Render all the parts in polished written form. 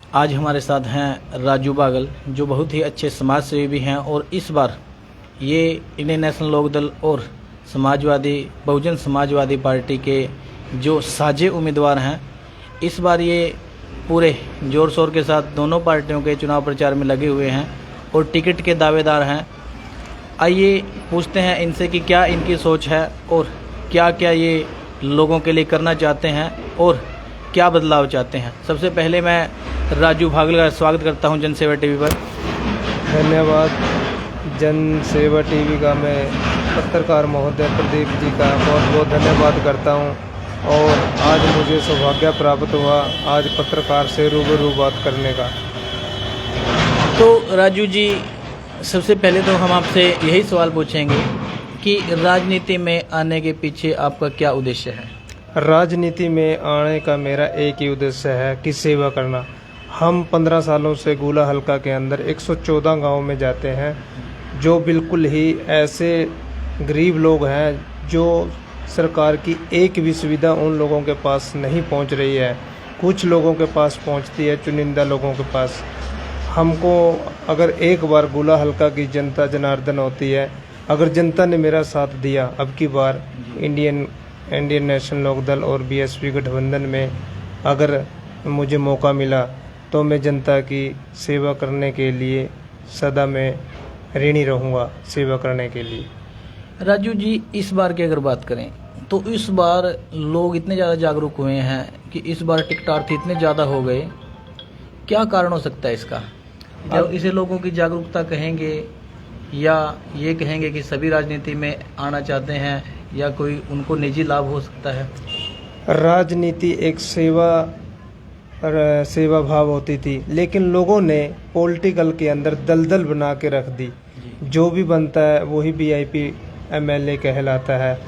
आज हमारे साथ हैं राजू बागल, जो बहुत ही अच्छे समाज सेवी भी हैं और इस बार ये इंडियन नेशनल लोकदल और समाजवादी बहुजन समाजवादी पार्टी के जो साझे उम्मीदवार हैं, इस बार ये पूरे जोर शोर के साथ दोनों पार्टियों के चुनाव प्रचार में लगे हुए हैं और टिकट के दावेदार हैं। आइए पूछते हैं इनसे कि क्या इनकी सोच है और क्या क्या ये लोगों के लिए करना चाहते हैं और क्या बदलाव चाहते हैं। सबसे पहले मैं राजू बागल का स्वागत करता हूं जनसेवा टीवी पर। धन्यवाद। जनसेवा टीवी का मैं पत्रकार महोदय प्रदीप जी का बहुत बहुत धन्यवाद करता हूं और आज मुझे सौभाग्य प्राप्त हुआ आज पत्रकार से रूबरू बात करने का। तो राजू जी, सबसे पहले तो हम आपसे यही सवाल पूछेंगे कि राजनीति में आने के पीछे आपका क्या उद्देश्य है। राजनीति में आने का मेरा एक ही उद्देश्य है कि सेवा करना। हम 15 सालों से गोला हलका के अंदर 114 गांव में जाते हैं, जो बिल्कुल ही ऐसे गरीब लोग हैं जो सरकार की एक भी सुविधा उन लोगों के पास नहीं पहुंच रही है। कुछ लोगों के पास पहुंचती है, चुनिंदा लोगों के पास। हमको अगर एक बार गोला हलका की जनता जनार्दन होती है, अगर जनता ने मेरा साथ दिया, अब की बार इंडियन नेशनल लोकदल और बीएसपी गठबंधन में अगर मुझे मौका मिला तो मैं जनता की सेवा करने के लिए सदा मैं ऋणी रहूँगा, सेवा करने के लिए। राजू जी, इस बार की अगर बात करें तो इस बार लोग इतने ज़्यादा जागरूक हुए हैं कि इस बार टिकटार्थी इतने ज़्यादा हो गए। क्या कारण हो सकता है इसका? जब इसे लोगों की जागरूकता कहेंगे या ये कहेंगे कि सभी राजनीति में आना चाहते हैं या कोई उनको निजी लाभ हो सकता है? राजनीति एक सेवा भाव होती थी, लेकिन लोगों ने पॉलिटिकल के अंदर दलदल बना के रख दी। जो भी बनता है वही वीआईपी एमएलए कहलाता है।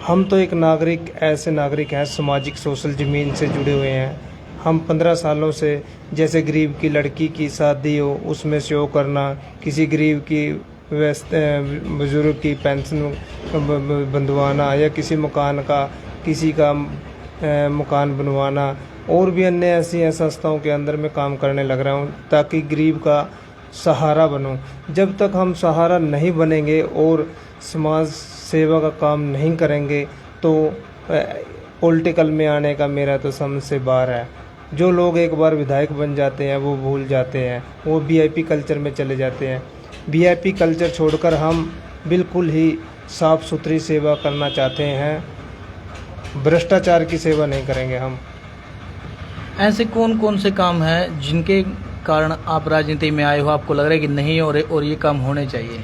हम तो एक नागरिक, ऐसे नागरिक हैं सामाजिक सोशल ज़मीन से जुड़े हुए हैं। हम 15 सालों से जैसे गरीब की लड़की की शादी हो उसमें सहयोग करना, किसी गरीब की बुजुर्ग की पेंशन बंधवाना या किसी का मकान बनवाना और भी अन्य ऐसी संस्थाओं के अंदर मैं काम करने लग रहा हूँ ताकि गरीब का सहारा बनूं। जब तक हम सहारा नहीं बनेंगे और समाज सेवा का काम नहीं करेंगे तो पॉलिटिकल में आने का मेरा तो समझ से बाहर है। जो लोग एक बार विधायक बन जाते हैं वो भूल जाते हैं, वो वीआईपी कल्चर में चले जाते हैं। वीआईपी कल्चर छोड़कर हम बिल्कुल ही साफ सुथरी सेवा करना चाहते हैं, भ्रष्टाचार की सेवा नहीं करेंगे हम। ऐसे कौन कौन से काम हैं जिनके कारण आप राजनीति में आए हो, आपको लग रहा है कि नहीं हो रहे और ये काम होने चाहिए?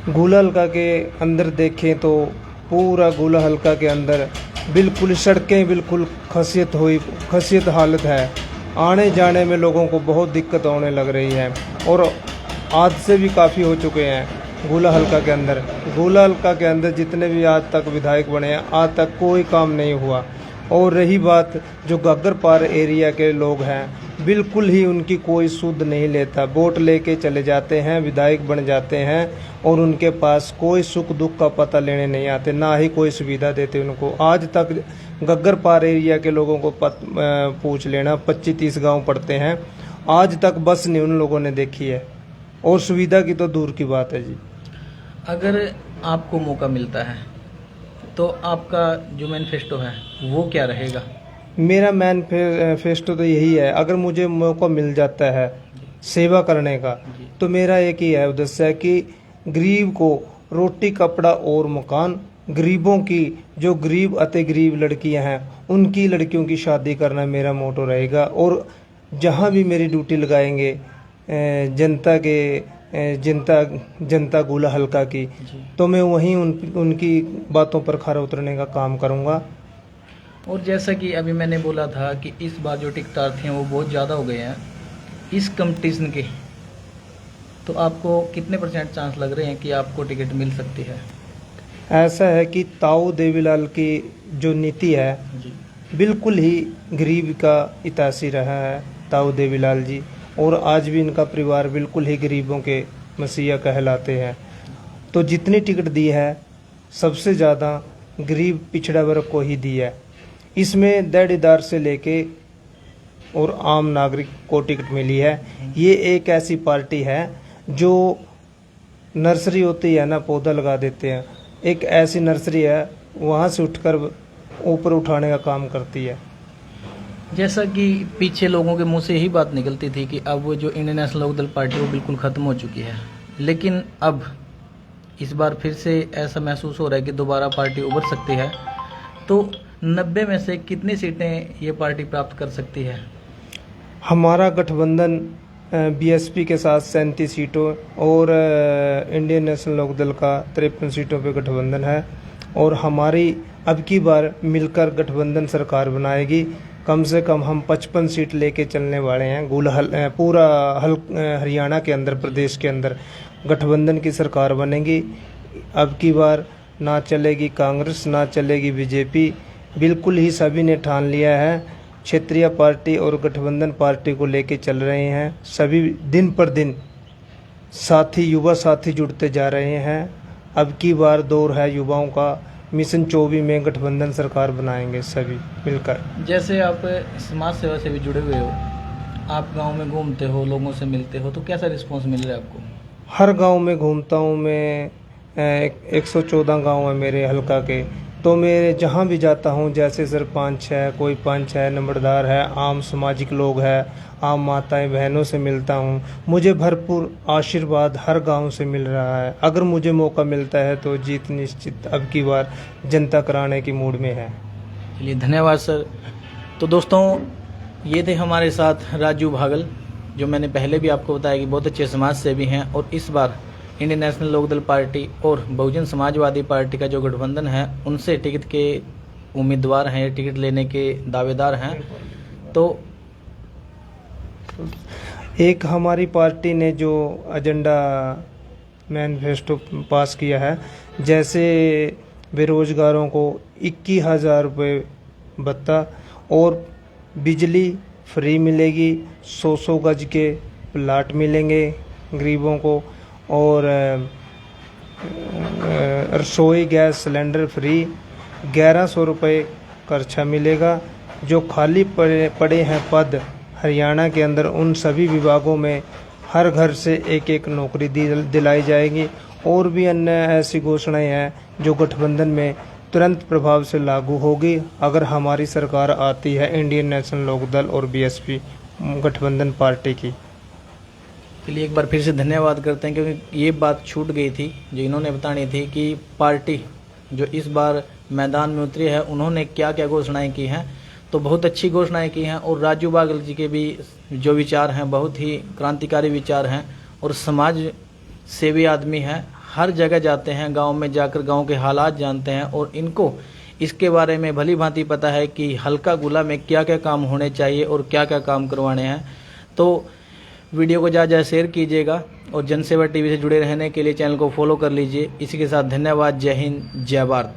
गोला हलका के अंदर देखें तो पूरा गोला हलका के अंदर बिल्कुल सड़कें बिल्कुल खसियत हालत है। आने जाने में लोगों को बहुत दिक्कत होने लग रही है और हादसे भी काफ़ी हो चुके हैं गोला हलका के अंदर। गोला हलका के अंदर जितने भी आज तक विधायक बने हैं, आज तक कोई काम नहीं हुआ। और रही बात जो गग्गर पार एरिया के लोग हैं, बिल्कुल ही उनकी कोई सुध नहीं लेता। वोट लेके चले जाते हैं, विधायक बन जाते हैं और उनके पास कोई सुख दुख का पता लेने नहीं आते, ना ही कोई सुविधा देते उनको। आज तक गग्गर पार एरिया के लोगों को पूछ लेना, 25-30 गाँव पड़ते हैं, आज तक बस नहीं उन लोगों ने देखी है और सुविधा की तो दूर की बात है जी। अगर आपको मौका मिलता है तो आपका जो मैनिफेस्टो है वो क्या रहेगा? मेरा मैनिफेस्टो तो यही है, अगर मुझे मौका मिल जाता है सेवा करने का तो मेरा एक ही है उद्देश्य है कि गरीब को रोटी कपड़ा और मकान, गरीबों की जो गरीब अति गरीब लड़कियां हैं उनकी लड़कियों की शादी करना मेरा मोटो रहेगा। और जहां भी मेरी ड्यूटी लगाएंगे जनता गोला हलका की, तो मैं वहीं उनकी बातों पर खरा उतरने का काम करूंगा। और जैसा कि अभी मैंने बोला था कि इस बार जो टिकटार्थी हैं वो बहुत ज़्यादा हो गए हैं इस कंपटीशन के, तो आपको कितने % चांस लग रहे हैं कि आपको टिकट मिल सकती है? ऐसा है कि ताऊ देवीलाल की जो नीति है बिल्कुल ही गरीब का इतासी रहा है ताऊ देवीलाल जी, और आज भी इनका परिवार बिल्कुल ही गरीबों के मसीहा कहलाते हैं। तो जितनी टिकट दी है सबसे ज़्यादा गरीब पिछड़ा वर्ग को ही दी है। इसमें दहड़ीदार से लेके और आम नागरिक को टिकट मिली है। ये एक ऐसी पार्टी है जो नर्सरी होती है ना, पौधा लगा देते हैं, एक ऐसी नर्सरी है, वहाँ से उठकर ऊपर उठाने का काम करती है। जैसा कि पीछे लोगों के मुंह से यही बात निकलती थी कि अब वो जो इंडियन नेशनल लोकदल पार्टी वो बिल्कुल ख़त्म हो चुकी है, लेकिन अब इस बार फिर से ऐसा महसूस हो रहा है कि दोबारा पार्टी उभर सकती है। तो 90 में से कितनी सीटें ये पार्टी प्राप्त कर सकती है? हमारा गठबंधन बीएसपी के साथ 37 सीटों और इंडियन नेशनल लोकदल का 53 सीटों पे गठबंधन है, और हमारी अब की बार मिलकर गठबंधन सरकार बनाएगी। कम से कम हम 55 सीट लेके चलने वाले हैं। पूरा हरियाणा के अंदर, प्रदेश के अंदर गठबंधन की सरकार बनेगी। अब की बार ना चलेगी कांग्रेस, ना चलेगी बीजेपी, बिल्कुल ही सभी ने ठान लिया है। क्षेत्रीय पार्टी और गठबंधन पार्टी को लेके चल रहे हैं। सभी दिन पर दिन साथी, युवा साथी जुड़ते जा रहे हैं। अब की बार दौर है युवाओं का। मिशन 24 में गठबंधन सरकार बनाएंगे सभी मिलकर। जैसे आप समाज सेवा से भी जुड़े हुए हो, आप गांव में घूमते हो, लोगों से मिलते हो, तो कैसा रिस्पांस मिल रहा है आपको? हर गांव में घूमता हूं मैं। 114 गांव है मेरे हलका के, तो मेरे जहां भी जाता हूं, जैसे सरपंच है, कोई पंच है, नंबरदार है, आम सामाजिक लोग है, आम माताएं बहनों से मिलता हूं। मुझे भरपूर आशीर्वाद हर गांव से मिल रहा है। अगर मुझे मौका मिलता है तो जीत निश्चित अब की बार जनता कराने की मूड में है। चलिए, धन्यवाद सर। तो दोस्तों, ये थे हमारे साथ राजू भागल, जो मैंने पहले भी आपको बताया कि बहुत अच्छे समाज सेवी हैं, और इस बार इंडियन नेशनल लोकदल पार्टी और बहुजन समाजवादी पार्टी का जो गठबंधन है, उनसे टिकट के उम्मीदवार हैं, टिकट लेने के दावेदार हैं। तो एक हमारी पार्टी ने जो एजेंडा मैनिफेस्टो पास किया है, जैसे बेरोजगारों को 21,000 रुपये भत्ता और बिजली फ्री मिलेगी, 100 गज के प्लाट मिलेंगे गरीबों को, और रसोई गैस सिलेंडर फ्री, 1100 रुपये खर्चा मिलेगा। जो खाली पड़े हैं पद हरियाणा के अंदर, उन सभी विभागों में हर घर से एक एक नौकरी दिलाई जाएगी। और भी अन्य ऐसी घोषणाएं हैं जो गठबंधन में तुरंत प्रभाव से लागू होगी अगर हमारी सरकार आती है, इंडियन नेशनल लोकदल और बीएसपी गठबंधन पार्टी की। चलिए, एक बार फिर से धन्यवाद करते हैं, क्योंकि ये बात छूट गई थी जो इन्होंने बतानी थी कि पार्टी जो इस बार मैदान में उतरी है, उन्होंने क्या क्या घोषणाएं की हैं। तो बहुत अच्छी घोषणाएं की हैं, और राजू बागल जी के भी जो विचार हैं बहुत ही क्रांतिकारी विचार हैं, और समाज सेवी आदमी हैं। हर जगह जाते हैं, गांव में जाकर गांव के हालात जानते हैं, और इनको इसके बारे में भली भांति पता है कि हल्का गुला में क्या क्या काम होने चाहिए और क्या क्या काम करवाने हैं। तो वीडियो को ज़्यादा शेयर कीजिएगा, और जनसेवा टीवी से जुड़े रहने के लिए चैनल को फॉलो कर लीजिए। इसी के साथ धन्यवाद। जय हिंद, जय भारत।